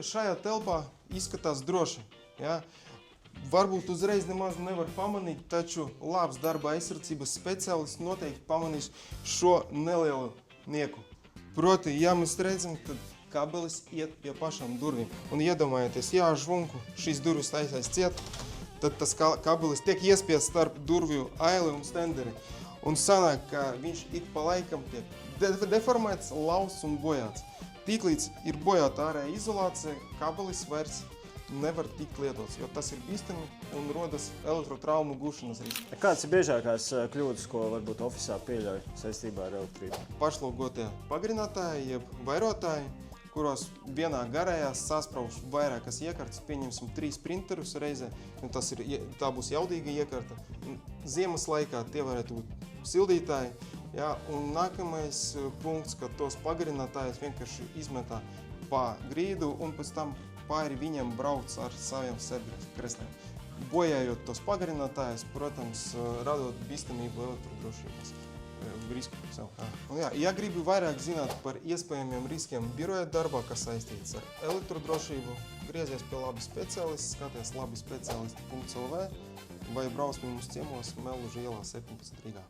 šajā telpā izskatās droši. Ja? Varbūt uzreiz nemaz nevar pamanīt, taču labs darba aizsardzības speciālists noteikti pamanīs šo nelielu nieku. Proti, ja mēs redzam, tad kabelis iet pie pašām durvīm. Un iedomājieties, ja žvunku šīs durvis taisās ciet, tad tas kabelis tiek iespiests starp durvju aili un stenderi. Un sanāk, ka viņš ik pa laikam tiek deformēts, lausts un bojāts. Tiklīdz ir bojāta ārēja izolācija, kabelis vairs nevar tikt lietots, jo tas ir bīstami un rodas elektrotraumu gūšanas risks. Kādas ir biežākās kļūdas, ko varbūt ofisā pieļauj saistībā ar elektrību? Pašlogotie pagarinātāji, jeb vairotāji, kuros vienā garējā sasprauž vairākas iekartas, pieņemsim 3 printerus reizē, tā būs jaudīga iekarta. Ziemas laikā tie varētu būt sildītāji, ja, un nākamais punkts, ka tos pagarinātājus vienkārši izmetā pa grīdu un pēc tam pāri viņam brauc ar saviem kреслiem. Bojājot tos pagarinātājus, protams, radot bīstamību elektrodrošības risku. Ja gribi vairāk zināt par iespējamiem riskiem biroja darbā, kas saistīts ar elektrodrošību, griezies pie labi speciālists, skaties labispecialisti.lv vai brauc pie mums ciemos Mellužu ielā 17 Rīgā.